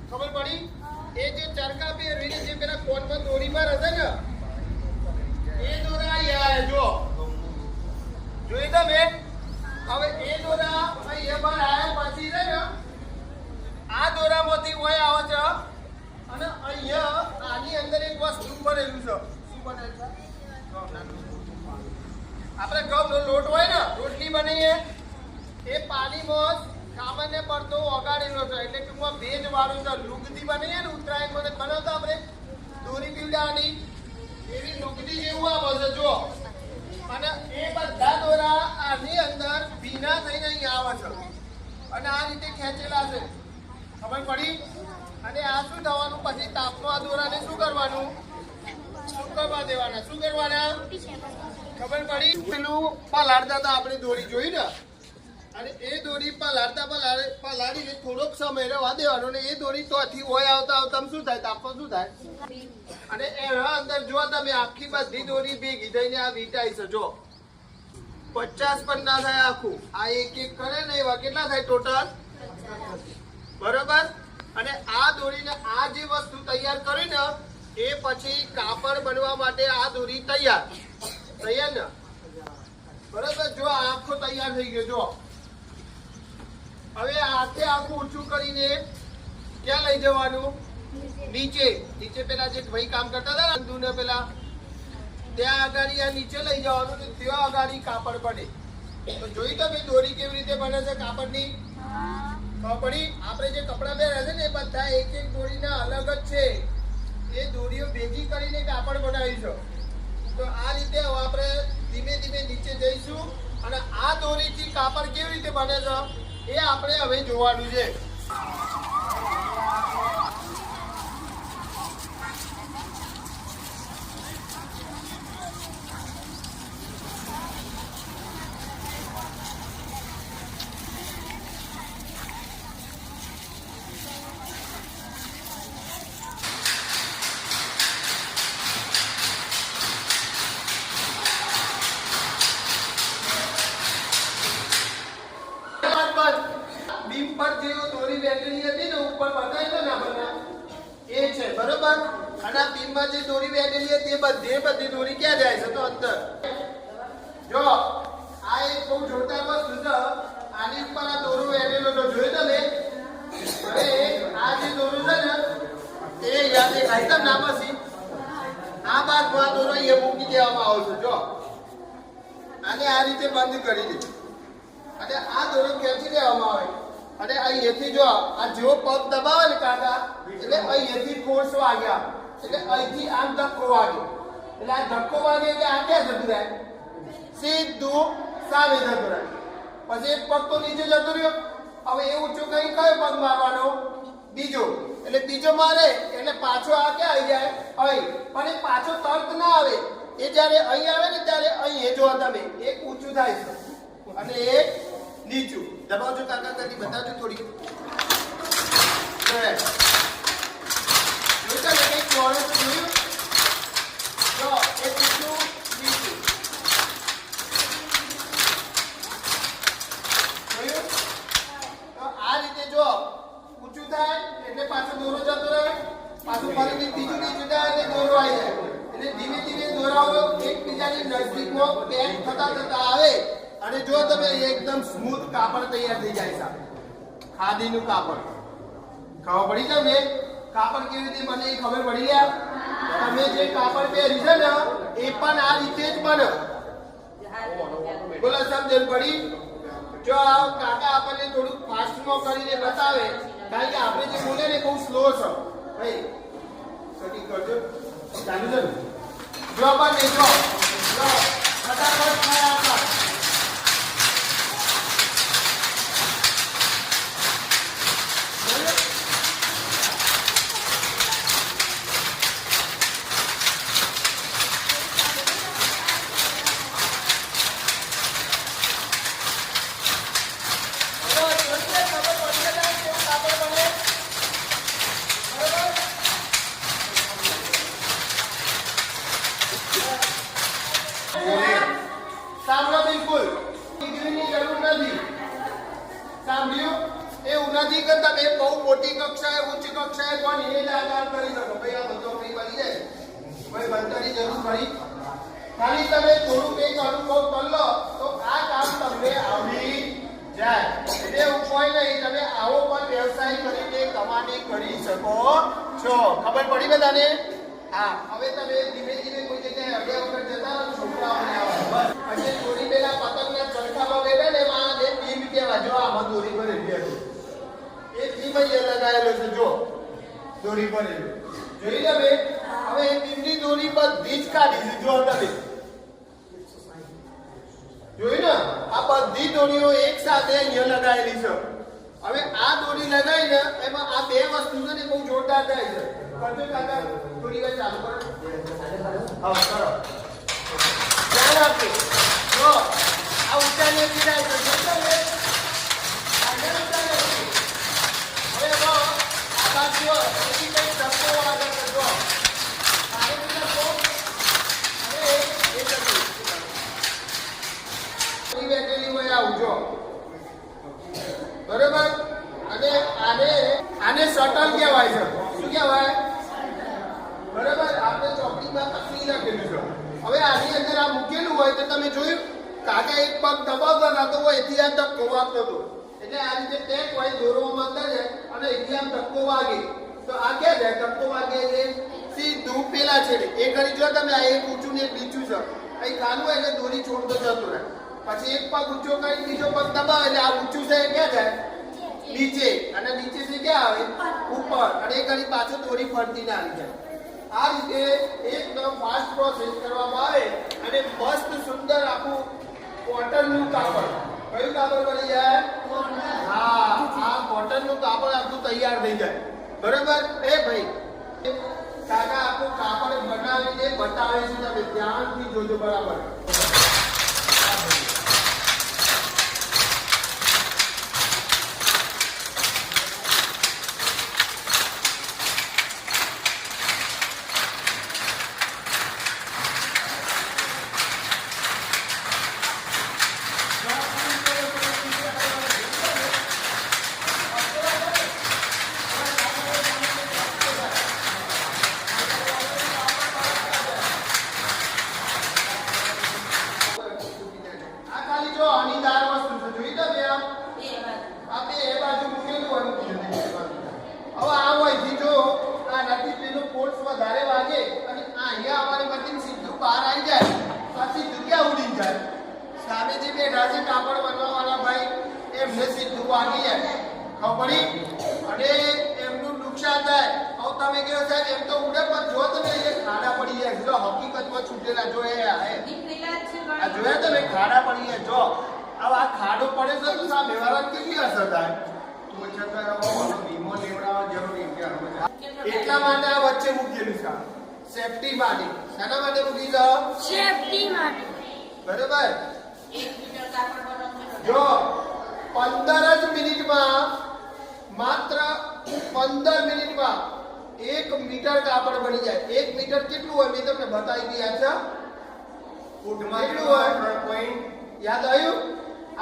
ખબર પડી? એ જે ચરકા ફેરવીને જે પેલા કોનમાં દોરી પર હશે ને એ દોરા યાર જો જોઈ તમે. હવે એ દોરા અહીંયા પર આવ્યા પછી છે ને આ દોરામાંથી ઓય આવે છે અને અહીંયા આની અંદર એક વસ્તુ બનેલું છે. શું બને છે? આપણે ઘઉંનો લોટ હોય ને રોટલી બનાવીએ એ પાણીમાં સામાન્ય પડતો ઓગાળેલો છે એટલે ટૂંકમાં ભેજ વાળું છે. લુગદી બનાવીએ ને ઉત્તરાયણ મને બનાવતા આપણે દોરી પીવડાની એવી લુગદી જેવું આવે છે જો. અને એ બધા દોરા આની અંદર ભીના થઈને અહીં આવે છે અને આ રીતે ખેંચેલા છે. ખબર પડી? અને આ શું થવાનું પછી તાપમાં આ દોરાને શું કરવાનું? સુકવવા દેવાના. શું કરવાના? ખબર પડી? પેલું પલાળતા હતા આપણે દોરી જોઈ ને અને એ દોરી પલાળીને થોડોક સમય રહેવા દેવાનો ને એ દોરી તોથી હોય આવતા આવતા શું થાય? તાપમાં શું થાય? અને એના અંદર જો તમે આખી બધી દોરી ભેગી થઈને આ વીંટાઈ છે જો 50 પણ ના થાય આખું. આ એક એક કરે ને એવા કેટલા થાય ટોટલ? બરોબર. અને આ દોરીને આ જે વસ્તુ તૈયાર કરી ને એ પછી કાપડ બનવા માટે આ દોરી તૈયાર ને બરોબર. જો આખો તૈયાર થઈ ગયો જો. હવે હાથે આખું ઊંચું કરીને ક્યાં લઈ જવાનું? નીચે. નીચે પેલા જે ભાઈ કામ કરતા હતા ને પેલા ત્યાં આગાડી આ નીચે લઈ જવાનું ને ત્યાં આગાડી કાપડ બને. તો જોઈ તો ભાઈ દોરી કેવી રીતે બને છે કાપડની? ખબર પડી? આપણે જે કપડા પહેર્યા છે ને એ બધા એક એક દોરીના અલગ જ છે. એ દોરીઓ ભેગી કરીને કાપડ બનાવી છે. તો આ રીતે આપણે ધીમે ધીમે નીચે જઈશું અને આ દોરીથી કાપડ કેવી રીતે બને છે એ આપણે હવે જોવાનું છે. બીમ પર જે દોરી બેઠેલી હતી ને ઉપર બતાવી ને આપણને એ છે બરોબર. અને આ બીમમાં જે દોરી બેઠેલી હતી એ બધી દોરી ક્યાં જાય છે? તો અંદર. જો આ એક બહુ જોરદાર વસ્તુ છે. આની ઉપર આ દોરો બેઠેલો તો જોઈ તમે. હવે આ જે દોરો છે ને એ યાદ દેખાય છે ના પછી આ ભાગમાં દોરો એ મૂકી દેવામાં આવે છે જો. આને આ રીતે બંધ કરી દે અને આ દોરો ખેંચી દેવામાં આવે અને અહીંથી જો આ જેવો પગ દબાવે ને કાકા એટલે અહીંથી ફોર્સ વાગ્યા એટલે અહીંથી આમ ધક્કો વાગ્યો એટલે આ ધક્કો વાગે એટલે આ ક્યાં જતું રહે? સીધું સામે જતું રહે. પછી એક પગ તો નીચે જતો રહ્યો. હવે એ ઊંચો કઈ કયો પગ મારવાનો? બીજો. એટલે બીજો મારે એટલે પાછો આ ક્યાં આવી જાય? અહીં. પણ એ પાછો તરત ના આવે. એ જયારે અહીં આવે ને ત્યારે અહીં જો તમે એક ઊંચું થાય છે અને એક નીચું. દબાવજો કાકા કરી બતાવજો થોડી. જોયું ને કઈ ચોરસ જોયું? જો એક ઊંચું નીચું જોયું? તો આ રીતે જો ઊંચું થાય એટલે પાછો દોરો જતો રહે. પાછું ફરીથી બીજું નીચું થાય એટલે દોરો આવી જાય. એટલે ધીમે ધીમે દોરાઓ એકબીજાની નજદીકમાં પેક થતા આવે અને જો તમે એકદમ સ્મૂથ કાપડ તૈયાર થઈ જાય છે. ખાદીનું કાપડ. ખબર પડી તમને? કાપડ કેવી રીતે બને એ ખબર પડી ગયા? તમે જે કાપડ પહેરી છે ને એ પણ આ રીતે જ બને. બોલો સમજણ પડી? જો કાકા આપણને થોડું ફાસ્ટમાં કરીને બતાવે, કારણ કે આપણે જે બોલે ને બહુ સ્લો છે. ભાઈ સટી કરજો, ચાલુ છે ને? જો પણ નહીં, જો ફટાફટ થાય આપણા. સાંભળો, બિલકુલ ડિગ્રીની જરૂર નથી. સાંભળ્યું? એવું નથી કે તમે બહુ મોટી કક્ષાએ ઉચ્ચ કક્ષાએ પણ એ જ આકાર કરી શકો. ભાઈ આ બધો કઈ બની જાય, ભાઈ બનતાની જરૂર પડી. ખાલી તમે થોડુંક એક અનુભવ કરી લો તો આ કામ તમને આવડી જાય. એટલે કોઈ નહીં, તમે આવો પણ વ્યવસાય કરીને કમાણી કરી શકો છો. ખબર પડી બધાને? હા. હવે તમે ધીમે ધીમે કોઈ જગ્યાએ અડ્યા વગર જતા રહો, છોકરાઓને આવે બસ. પછી દોરી પેલા પતંગના ચરખામાં બેઠા ને એમાં એ બીમ કહેવાય. જો આમાં દોરી પર બેઠો એ બીમ અહીંયા લગાવેલો છે. જો દોરી પર જોઈ તમે. હવે એ બીમની દોરી બધી જ કાઢી છે. જો તમે જોઈ ને, આ બધી દોરીઓ એક સાથે અહીંયા લગાવેલી છે. હવે આ દોરી લગાવીને એમાં આ બે વસ્તુ છે ને બહુ જોરદાર થાય છે. કરજો કાકા, થોડી વાર ચાલુ કરો. હા કરો, ધ્યાન આપજો. જો આ ઊંચા નીચે જાય છે. જોજો હવે આગળ ઊંચા નીચે. હવે જો આ બાજુ એથી કઈ ધક્કો આગળ કરજો. આગળ ધક્કો. હવે એ જતું બેઠેલી હોય આવું જો. બરોબર? અને આને શટલ કહેવાય છે. શું કહેવાય? બરોબર? આપણે ચોપડીમાં તકલી લખેલું છે. હવે આની અંદર આ મૂકેલું હોય તો તમે જોયું કાકા એક પગ દબાવતા નાતો હોય એથી આ ધક્કો વાગતો હતો. એટલે આ રીતે ટેક હોય દોરવામાં અંદર જાય અને એથી આમ ધક્કો વાગે તો આ ક્યાં જાય? ધક્કો વાગે એટલે સીધું પેલા છે એ કરી. જો તમે આ એક ઊંચું ને એક નીચું છે, અહીં કાનું હોય એટલે દોરી છોડતો જતો રહે. પછી એક પગ ઊંચો કરી બીજો પગ દબાવે એટલે આ ઊંચું છે એ ક્યાં જાય? નીચે. અને નીચેથી ક્યાં આવે? ઉપર. અને એ કરી પાછું દોરી ફરતી ના આવી જાય. આ રીતે એકદમ ફાસ્ટ પ્રોસેસ કરવામાં આવે અને મસ્ત સુંદર આખું કોટનનું કાપડ. કયું કાપડ બની જાય? હા, આ કોટનનું કાપડ આખું તૈયાર થઈ જાય. બરોબર? એ ભાઈ કાકા આખું કાપડ બનાવીને બતાવે છે. તમે ધ્યાનથી જોજો. બરાબર? અને એમનું નુકસાન થાય. હવે તમે કહો સાહેબ એમ તો ઉડે પણ જો તમે ખાડા પડી જાય. જો હકીકતમાં છૂટેલા જો આ જોયા તમે ખાડા પડી જાય. જો હવે આ ખાડો પડે છે તો સામે વાળા કેટલી અસર થાય? એટલા માટે આ વચ્ચે મૂકેલું છે સેફટી માટે. શાના માટે મૂકી છે? સેફટી માટે. બરાબર? જો 15 જ મિનિટમાં, માત્ર 15 મિનિટમાં 1 મીટર કાપડ બની જાય. 1 મીટર કેટલું હોય મેં તમને બતાવી દીધા છે. ફૂટમાં કેટલું હોય? 3 યાદ આવ્યું?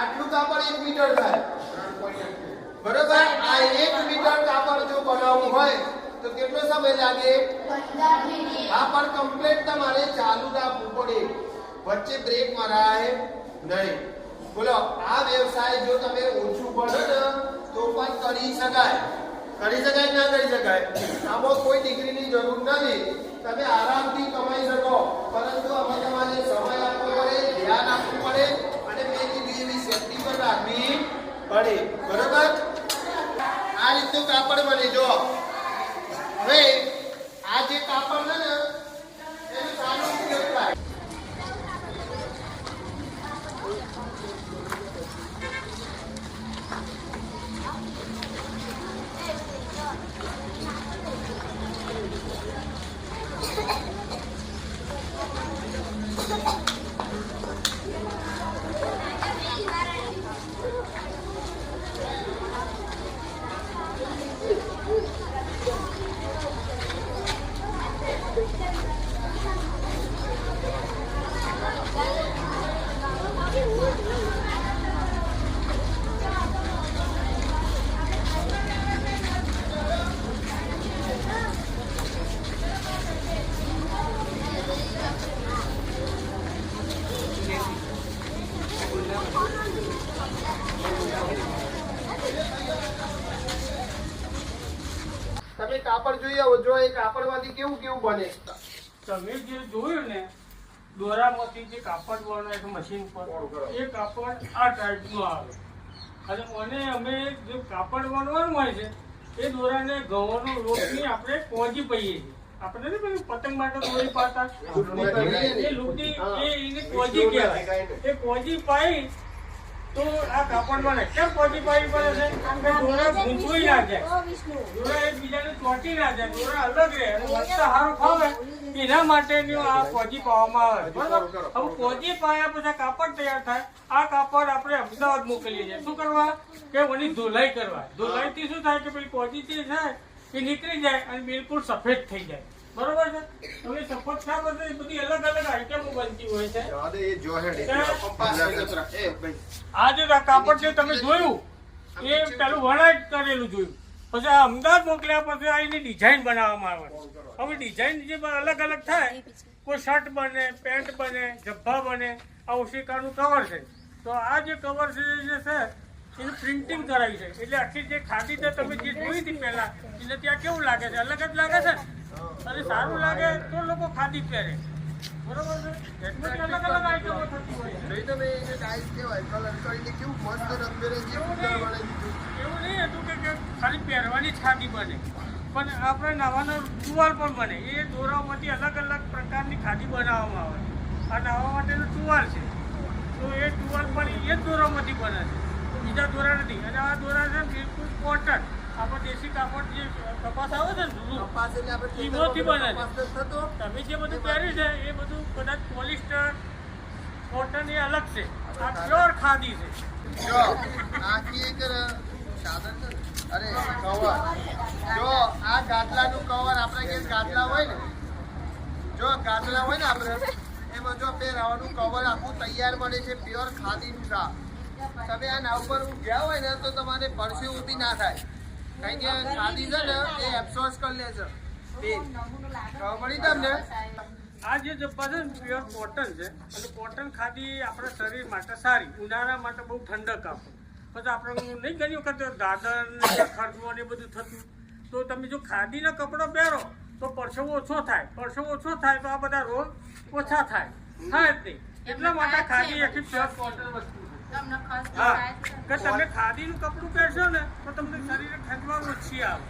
આટલું કાપડ 1 મીટર થાય. બરોબર? આ 1 મીટર કાપડ જો બનાવવું હોય તો કેટલો સમય લાગે? 15 મિનિટ. આ પણ કમ્પ્લીટ તમારે ચાલુ રાખવું પડે. વચ્ચે બ્રેક મરાય નહીં. બોલો, આ વ્યવસાય જો તમે ઓછું પડે ને તો પણ કરી શકાય. કરી શકાય કે ના કરી શકાય? આમાં કોઈ ડિગ્રીની જરૂર નથી. તમે આરામથી કમાઈ શકો, પરંતુ આમાં તમારે સમય આપવો પડે, ધ્યાન આપવું પડે અને મેં કીધું એવી સેફટી પણ રાખવી પડે. બરોબર? આ રીતનું કાપડ બને. જો હવે આ જે કાપડ છે ને એનો સારો ઉપયોગ થાય. તમે કાપડ જોઈ આવો. જો એ કાપડમાંથી કેવું કેવું બને. તમે જે જોયું ને દોરામાંથી જે કાપડ બને છે મશીન પર, એ કાપડ આ ટાઈપનું આવે. અને મને અમે જે કાપડ બનવાનું હોય છે એ દોરાને ઘઉંનો લોટની આપણે કોજી પહીએ છીએ. આપણે નથી પેલું પતંગ માટે દોરી પાડતા, એ લુગડી એને કોજી કહેવાય. એ કોજી પાઈ તો આ કાપડ બને. કેમ કોજી પાઈ પડે છે? કારણ કે દોરા ગૂંચવાઈ ના જાય, દોરા એકબીજાને ચોંટી ના જાય, દોરા અલગ રહે અને વસ્તા સારું ફાવે એના માટેની આ કોજી પાવામાં આવે. બરાબર? હવે કોજી પાયા પછી કાપડ તૈયાર થાય. આ કાપડ આપણે અમદાવાદ મોકલીએ છીએ. શું કરવા? કે ઓની ધોલાઈ કરવા. ધોલાઈથી શું થાય કે પેલી કોજી જે છે એ નીકળી જાય અને બિલકુલ સફેદ થઈ જાય. બરોબર છે? હવે સફેદ શા બધી બધી અલગ અલગ આઈટમો બનતી હોય છે. આ જે કાપડ જે તમે જોયું એ પેલું વણાટ કરેલું જોયું, પછી આ અમદાવાદ મોકલ્યા પછી આ એની ડિઝાઇન બનાવવામાં આવે. હવે ડિઝાઇન જે અલગ અલગ થાય, કોઈ શર્ટ બને, પેન્ટ બને, જબ્બા બને. આ ઓશિકાનું કવર છે, તો આ જે કવર છે જે છે એનું પ્રિન્ટિંગ કરાવી છે. એટલે આખી જે ખાદી છે તમે જે જોઈ હતી પહેલા, એટલે ત્યાં કેવું લાગે છે? અલગ જ લાગે છે અને સારું લાગે તો લોકો ખાદી પહેરે. બરોબર છે? એટલે અલગ અલગ આઈટમો થતી હોય છે. તમે એને ટાઈસ કહેવાય, કલર કરીને કેવું મસ્ત રંગબેરંગી ફૂટબોલ બનાવી દીધું. એવું નહીં હતું કે ખાલી પહેરવાની જ ખાદી બને, પણ આપણે નવાનો ટુવાલ પણ બને. એ દોરાઓમાંથી અલગ અલગ પ્રકારની ખાદી બનાવવામાં આવે. આ નાવા માટેનું ટુવાલ છે, તો એ ટુવાલ પણ એ જ દોરામાંથી બને છે, બીજા દોરા નથી. અને આ દોરા છે બિલકુલ કોટન, આપણો દેશી કાપડ જે કપાસ આવે છે ને, એમાંથી બને છે. તમે જે બધું પહેર્યું છે એ બધું કદાચ પોલિસ્ટર, કોટન એ અલગ છે. આ પ્યોર ખાદી છે. જો આખી એક ચાદર છે ને, અરે કવર. જો આ ગાદલાનું કવર આપણે કે ગાદલા હોય ને, જો ગાદલા હોય ને આપણે એમાં જો પહેરાવાનું કવર આખું તૈયાર મળે છે, પ્યોર ખાદીનું છે. તમે આ ના ઉપર ગયા હોય ને તો તમારે પરસે ઊભી ના થાય, કારણ કે ખાદી છે ને એ એબ્સોર્બ કરી લે છે. ખબર પડી તમને? આ જે જબ્બા છે ને પ્યોર કોટન છે, અને કોટન ખાદી આપણા શરીર માટે સારી, ઉનાળા માટે બહુ ઠંડક આપે. પછી આપણે નહીં ઘણી વખત દાદર ખર્ચવું ને બધું થતું, તો તમે જો ખાદીના કપડાં પહેરો તો પરસેવો ઓછો થાય. પરસેવો ઓછો થાય તો આ બધા રોગ ઓછા થાય જ નહીં. એટલા માટે ખાદી આખી પ્યોર કોટન વસ્તુ છે. હા, કે તમે ખાદીનું કપડું પહેરશો ને તો તમને શરીરે ઠંડવા ઓછી આવે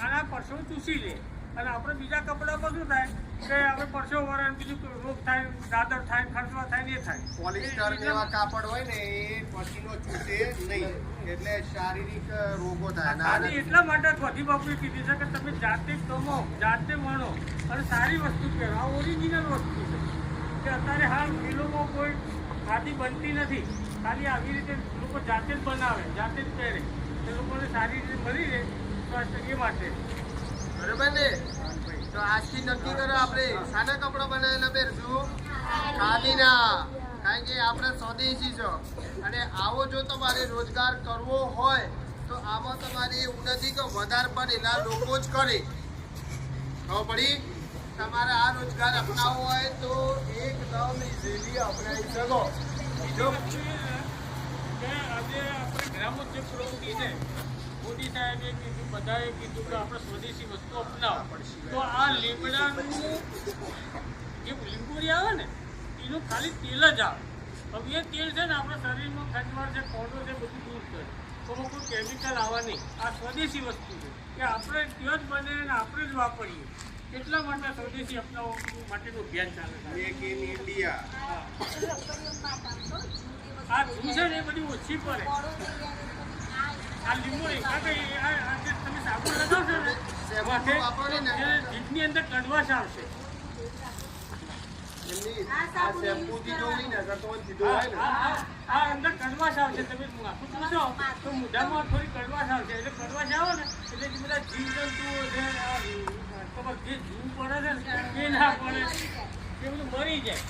અને આ પરસેવો ચૂસી લે. અને આપણે બીજા કપડામાં શું થાય કે આપણે પરસેવો વરણ બીજું રોગ થાય, દાદર થાય, ખર્ચવા થાય ને એ થાય. પોલિસ્ટર જેવા કાપડ હોય ને એ પછીનો છૂટે નહીં, એટલે શારીરિક રોગો થાય. ખાદી એટલા માટે બધી બાપુએ કીધી છે કે તમે જાતે કમાઓ, જાતે વણો અને સારી વસ્તુ પહેરો. આ ઓરિજિનલ વસ્તુ છે કે અત્યારે હાલ મિલોમાં કોઈ ખાદી બનતી નથી, ખાલી આવી રીતે લોકો જાતે જ બનાવે, જાતે જ પહેરે, એ લોકોને સારી રીતે મળી રહે તો એ માટે. બરોબર ને? તો આજથી નક્કી કરો આપણે શાના કપડાં બનાવેલા પહેરશું? ખાદીના. કારણ કે આપણે સ્વદેશી છો. અને આવો જો તમારે રોજગાર કરવો હોય તો આમાં તમારે એવું નથી કે વધારે પડેલા લોકો જ કરે. ખબર પડી? તમારે આ રોજગાર અપનાવવો હોય તો એકદમ ઇઝીલી અપનાવી શકો. આજે આપણે ગ્રામોદ્યોગ પ્રવૃત્તિ છે મોદી સાહેબે કીધું, બધાએ કીધું કે આપણે સ્વદેશી વસ્તુ અપનાવો. તો આ લીમડાનું જે લીંબોડી આવે ને એનું ખાલી તેલ જ આવે. હવે એ તેલ છે ને આપણા શરીરમાં ખંજવાળ છે, કોડો છે, બધું દૂર કરે. તો કોઈ કેમિકલ આવવા નહીં. આ સ્વદેશી વસ્તુ છે કે આપણે ત્યાં જ બને અને આપણે જ વાપરીએ. એટલા માટે સ્વદેશી અપનાવવા માટેનું અભિયાન ચાલે છે. Make in India. આ ધૂળ છે ને એ બધી ઓછી પડે. આ લીંબોડી કારણ કે આ જે તમે સાબુ લગાવશો ને શેમ્પુ વાપરો ને એ જીભની અંદર કડવાશ આવશે. આ શેમ્પુથી ધોઈ ને અગર તો ધોવાય ને આ અંદર કડવાશ આવશે. તમે માથું પૂછો તો મોઢામાં થોડી કડવાશ આવશે. એટલે કડવાશ આવે ને એટલે જે બધા જીવજંતુઓ છે, જે જીવ પડે છે ને એ ના પડે, એ બધું મરી જાય.